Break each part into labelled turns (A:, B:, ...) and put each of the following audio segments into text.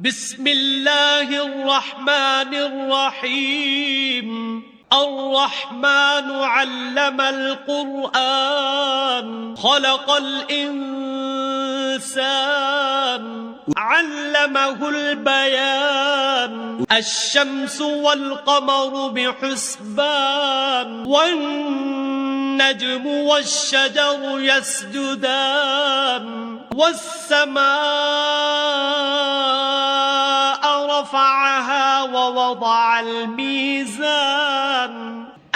A: بسم الله الرحمن الرحيم. الرحمن علم القرآن خلق الإنسان علمه البيان. الشمس والقمر بحسبان والنجم والشجر يسجدان. والسماء رفعها ووضع الميزان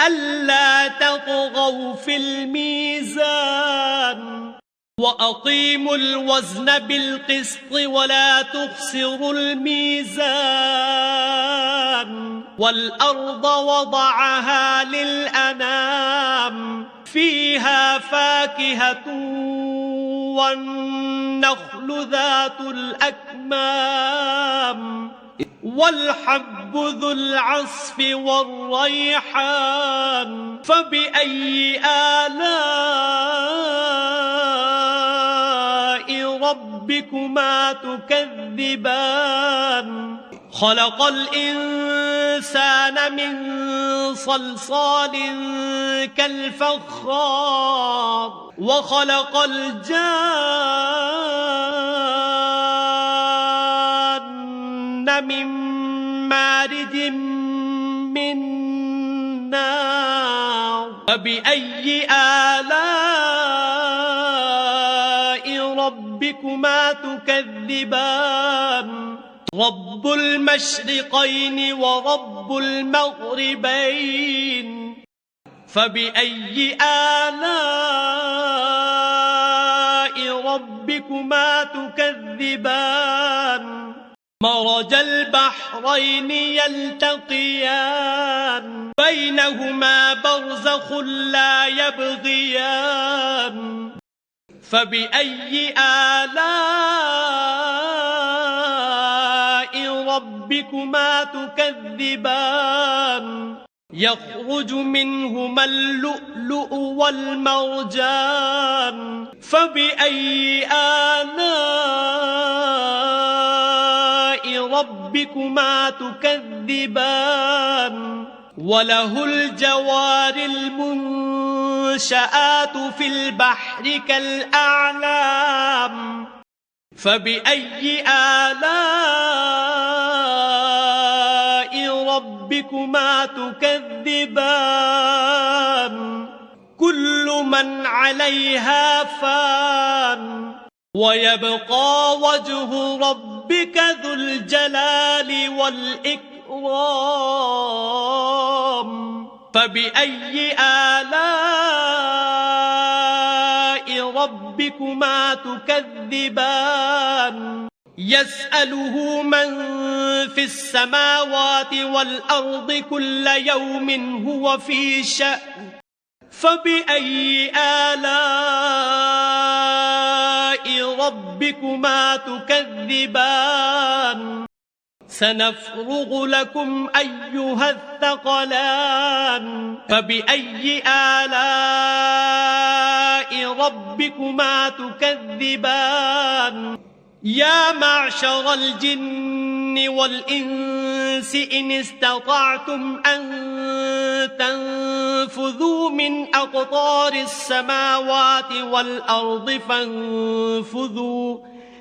A: ألا تطغوا في الميزان وأقيموا الوزن بالقسط ولا تخسروا الميزان. والأرض وضعها للأنام فيها فاكهة والنخل ذات الأكمام والحب ذو العصف والريحان. فبأي آلاء ربكما تكذبان؟ خلق الإنسان من صلصال كالفخار وخلق الجان من مارج من نار. فبأي آلاء ربكما تكذبان؟ رب المشرقين ورب المغربين. فبأي آلاء ربكما تكذبان؟ مرج البحرين يلتقيان بينهما برزخ لا يبغيان. فبأي آلاء ربكما تكذبان؟ يخرج منهما اللؤلؤ والمرجان. فبأي آلاء ربكما تكذبان؟ وله الجوار المنشآت في البحر كالأعلام. فبأي آلاء ربكما تكذبان؟ كل من عليها فان ويبقى وجه ربك ذو الجلال والإكرام. فبأي آلاء ربكما تكذبان؟ يسأله من في السماوات والأرض كل يوم هو في شأن. فبأي آلاء ربكما تكذبان؟ سنفرغ لكم أيها الثقلان. فبأي آلاء ربكما تكذبان؟ يا معشر الجن والإنس إن استطعتم أن تنفذوا من أقطار السماوات والأرض فانفذوا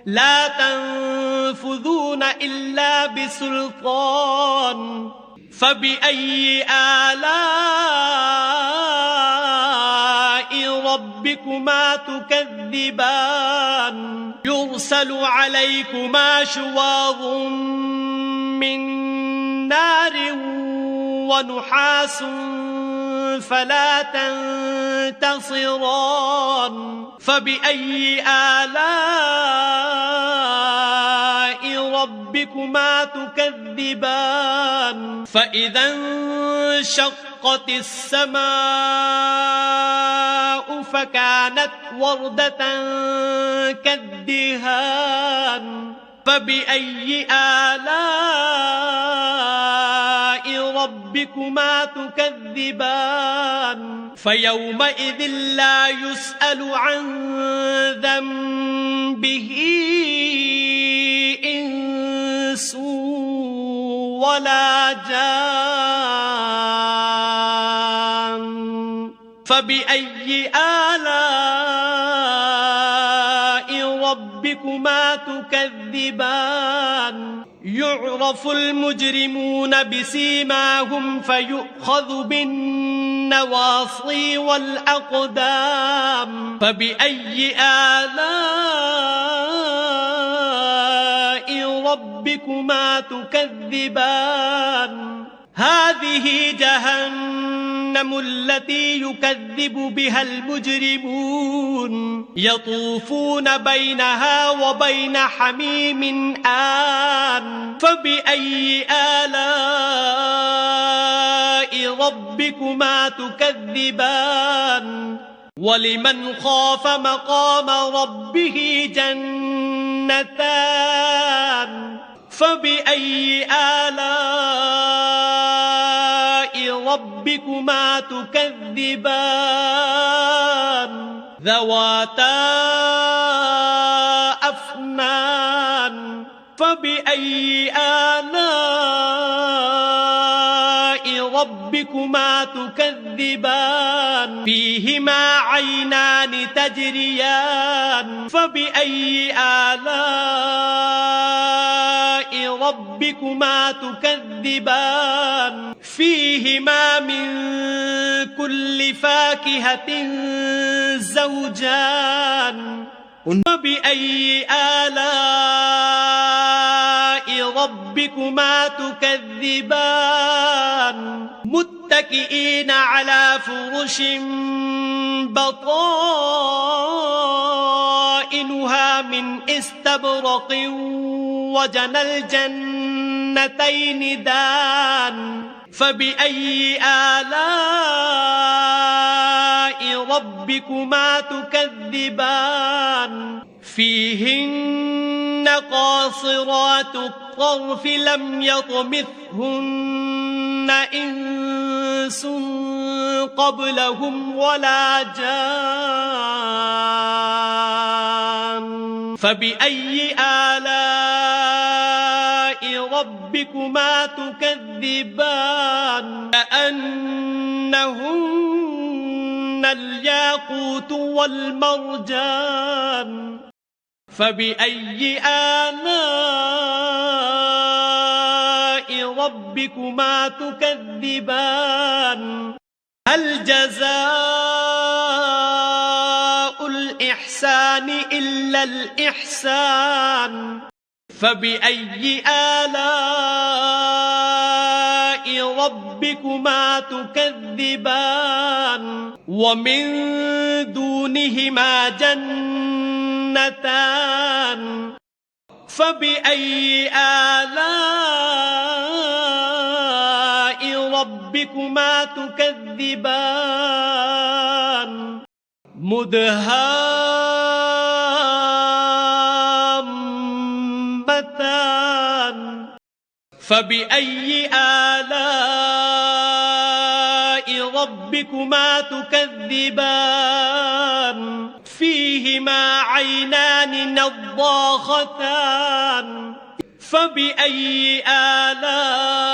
A: لا تنفذون إلا بسلطان. فبأي آلاء ربكما تكذبان؟ يرسل عليكما شواظ من نار ونحاس فلا تنتصران. فبأي آلاء ربكما تكذبان؟ فإذا انشقت السماء فكانت وردة كالدهان. فبأي آلاء ربكما تكذبان؟ فيومئذ لا يسأل عن ذنبه إنس إنس ولا جان فبأي آلاء ربكما تكذبان يعرف المجرمون بسيماهم فيؤخذ بالنواصي والأقدام فبأي آلاء ربكما تكذبان هذه جهنم التي يكذب بها المجرمون يطوفون بينها وبين حميم آن فبأي آلاء ربكما تكذبان ولمن خاف مقام ربه جنتان فبأي آلاء ربكما تكذبان ذواتا أفنان فبأي آلاء ربكما تكذبان فيهما عينان تجريان فبأي آلاء ربكما تكذبان فيهما من كل فاكهة زوجان فبأي آلاء ربكما تكذبان متكئين على فرش بطائنها من استبرق وجنى الجنتين دان فبأي آلاء ربكما تكذبان فيهن قاصرات الطرف لم يطمثهن إنس قبلهم ولا جان فبأي آلاء ربكما تكذبان كأنهن الياقوت والمرجان فبأي آلاء ربكما تكذبان هل جزاء الإحسان إلا الإحسان فبأي آلاء ربكما تكذبان ومن دونهما جنتان فبأي آلاء ربكما تكذبان مدهامتان فبأي آلاء ربكما تكذبان فيهما عينان نضاختان فبأي آلاء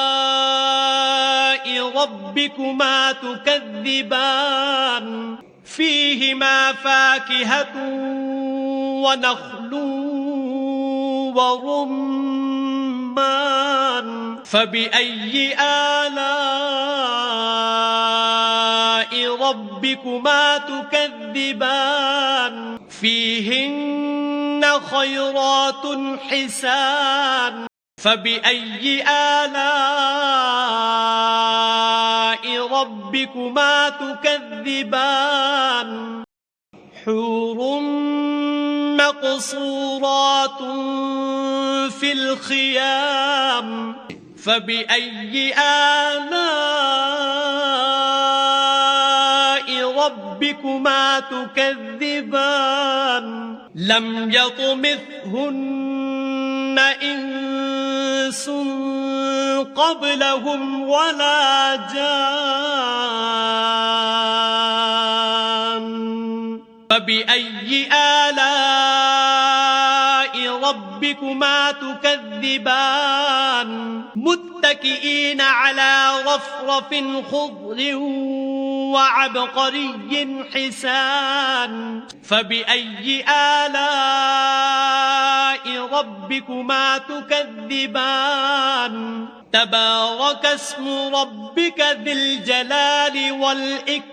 A: ربكما تكذبان فيهما فاكهة ونخل ورمان فبأي آلاء ربكما تكذبان فيهن خيرات حسان فبأي آلاء ربكما تكذبان حور مقصورات في الخيام فبأي آلاء ربكما تكذبان لم يطمثهن إنس قبلهم ولا جان فبأي آلاء ربكما ربكما تكذبان متكئين على رفرف خضر وعبقري حسان فبأي آلاء ربكما تكذبان تبارك اسم ربك ذي الجلال والإكرام